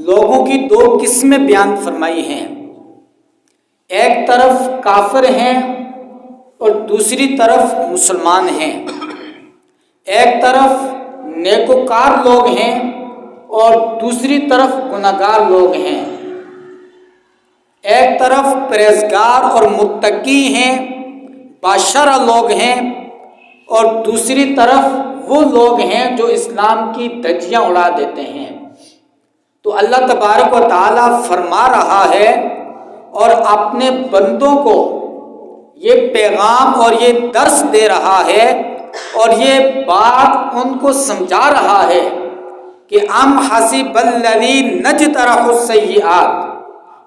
لوگوں کی دو قسمیں بیان فرمائی ہیں. ایک طرف کافر ہیں اور دوسری طرف مسلمان ہیں. ایک طرف نیکوکار لوگ ہیں اور دوسری طرف گناہگار لوگ ہیں. ایک طرف پرہیزگار اور متقی ہیں، باشرہ لوگ ہیں، اور دوسری طرف وہ لوگ ہیں جو اسلام کی دھجیاں اڑا دیتے ہیں. تو اللہ تبارک و تعالی فرما رہا ہے اور اپنے بندوں کو یہ پیغام اور یہ درس دے رہا ہے اور یہ بات ان کو سمجھا رہا ہے کہ ام حسب الذین اجترحوا السیئات،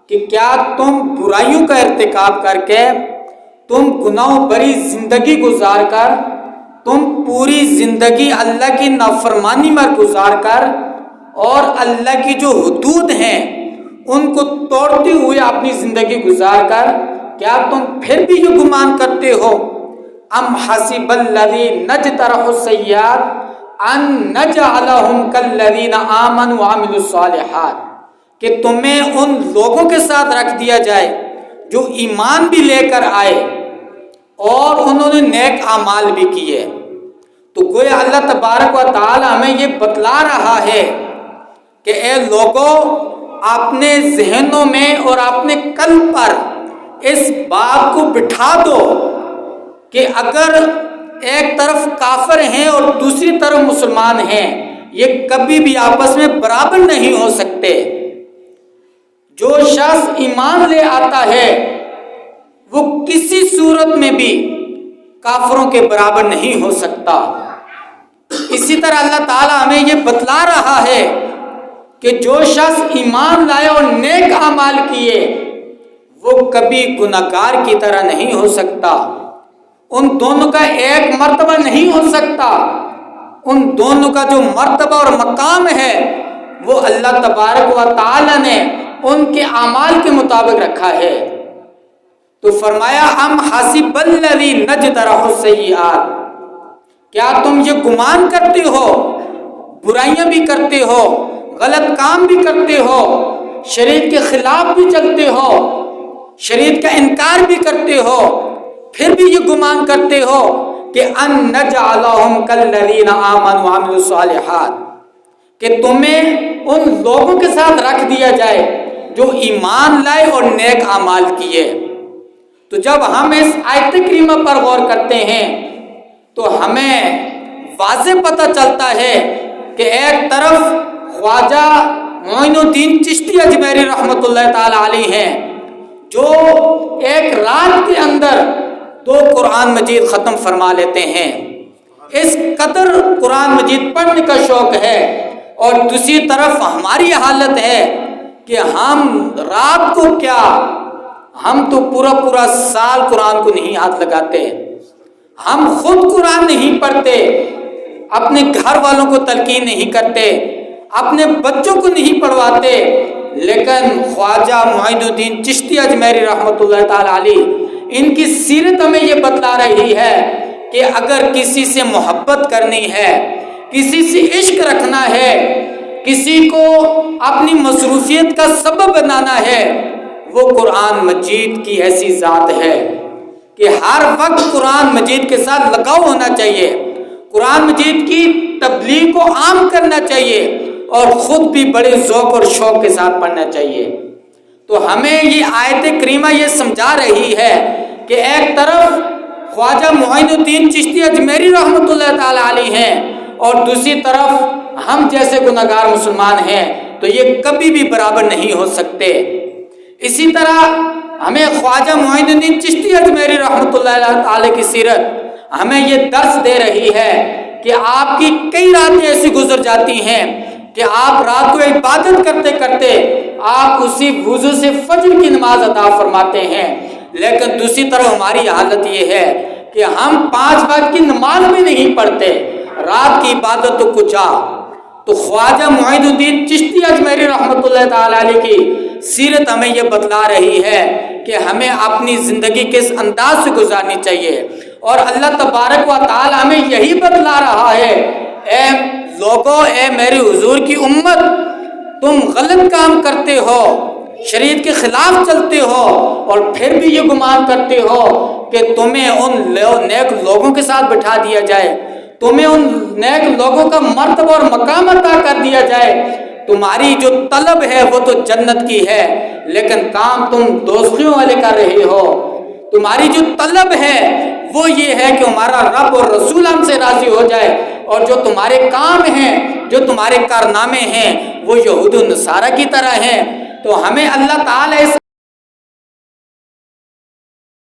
کہ کیا تم برائیوں کا ارتکاب کر کے، تم گناہوں بری زندگی گزار کر، تم پوری زندگی اللہ کی نافرمانی میں گزار کر اور اللہ کی جو حدود ہیں ان کو توڑتے ہوئے اپنی زندگی گزار کر، کیا تم پھر بھی یہ گمان کرتے ہو ام حسب الذین اجترحوا السیئات ان نجعلہم کالذین آمنوا وعملوا الصالحات، کہ تمہیں ان لوگوں کے ساتھ رکھ دیا جائے جو ایمان بھی لے کر آئے اور انہوں نے نیک اعمال بھی کیے. تو گویا اللہ تبارک و تعالی ہمیں یہ بتلا رہا ہے کہ اے لوگوں، اپنے ذہنوں میں اور اپنے قلب پر اس بات کو بٹھا دو کہ اگر ایک طرف کافر ہیں اور دوسری طرف مسلمان ہیں، یہ کبھی بھی آپس میں برابر نہیں ہو سکتے. جو شخص ایمان لے آتا ہے وہ کسی صورت میں بھی کافروں کے برابر نہیں ہو سکتا. اسی طرح اللہ تعالیٰ ہمیں یہ بتلا رہا ہے کہ جو شخص ایمان لائے اور نیک اعمال کیے وہ کبھی گناہگار کی طرح نہیں ہو سکتا. ان دونوں کا ایک مرتبہ نہیں ہو سکتا. ان دونوں کا جو مرتبہ اور مقام ہے وہ اللہ تبارک و تعالی نے ان کے اعمال کے مطابق رکھا ہے. تو فرمایا ام حسب الذین اجترحوا السیئات، کیا تم یہ گمان کرتے ہو، برائیاں بھی کرتے ہو، غلط کام بھی کرتے ہو، شریعت کے خلاف بھی چلتے ہو، شریعت کا انکار بھی کرتے ہو، پھر بھی یہ گمان کرتے ہو کہ ان نجعلہم کالذین آمنوا وعملوا الصالحات، کہ تمہیں ان لوگوں کے ساتھ رکھ دیا جائے جو ایمان لائے اور نیک اعمال کیے. تو جب ہم اس آیت کریمہ پر غور کرتے ہیں تو ہمیں واضح پتہ چلتا ہے کہ ایک طرف خواجہ معین الدین چشتی اجمیری رحمۃ اللہ تعالی علیہ ہیں جو ایک رات کے اندر 2 قرآن مجید ختم فرما لیتے ہیں. اس قدر قرآن مجید پڑھنے کا شوق ہے. اور دوسری طرف ہماری حالت ہے کہ ہم رات کو کیا، ہم تو پورا سال قرآن کو نہیں ہاتھ لگاتے. ہم خود قرآن نہیں پڑھتے، اپنے گھر والوں کو تلقین نہیں کرتے، اپنے بچوں کو نہیں پڑھواتے. لیکن خواجہ معین الدین چشتی اجمیری رحمۃ اللہ تعالی علیہ، ان کی سیرت ہمیں یہ بتلا رہی ہے کہ اگر کسی سے محبت کرنی ہے، کسی سے عشق رکھنا ہے، کسی کو اپنی مصروفیت کا سبب بنانا ہے، وہ قرآن مجید کی ایسی ذات ہے کہ ہر وقت قرآن مجید کے ساتھ لگاؤ ہونا چاہیے، قرآن مجید کی تبلیغ کو عام کرنا چاہیے اور خود بھی بڑے ذوق اور شوق کے ساتھ پڑھنا چاہیے. تو ہمیں یہ آیت کریمہ یہ سمجھا رہی ہے کہ ایک طرف خواجہ معین الدین چشتی اجمیری رحمۃ اللہ تعالی علیہ ہیں اور دوسری طرف ہم جیسے گناہگار مسلمان ہیں، تو یہ کبھی بھی برابر نہیں ہو سکتے. اسی طرح ہمیں خواجہ معین الدین چشتی اجمیری رحمۃ اللہ تعالی کی سیرت ہمیں یہ درس دے رہی ہے کہ آپ کی کئی راتیں ایسی گزر جاتی ہیں کہ آپ رات کو عبادت کرتے کرتے آپ اسی وضو سے فجر کی نماز ادا فرماتے ہیں. لیکن دوسری طرف ہماری حالت یہ ہے کہ ہم 5 وقت کی نماز بھی نہیں پڑھتے، رات کی عبادت تو کچھ تو خواجہ معین الدین چشتی اجمیری رحمۃ اللہ تعالی علیہ کی سیرت ہمیں یہ بتلا رہی ہے کہ ہمیں اپنی زندگی کس انداز سے گزارنی چاہیے. اور اللہ تبارک و تعالی ہمیں یہی بتلا رہا ہے، اے لوگوں، اے میرے حضور کی امت، تم غلط کام کرتے ہو، شریعت کے خلاف چلتے ہو، اور پھر بھی یہ گمان کرتے ہو کہ تمہیں ان نیک لوگوں کے ساتھ بٹھا دیا جائے، تمہیں ان نیک لوگوں کا مرتبہ اور مقام عطا کر دیا جائے، تمہاری جو طلب ہے وہ تو جنت کی ہے، لیکن کام تم دوزخیوں والے کر رہے ہو۔ تمہاری جو طلب ہے وہ یہ ہے کہ ہمارا رب اور رسول ہم سے راضی ہو جائے، اور جو تمہارے کام ہیں، جو تمہارے کارنامے ہیں، وہ یہود و نصارہ کی طرح ہیں۔ تو ہمیں اللہ تعالیٰ اس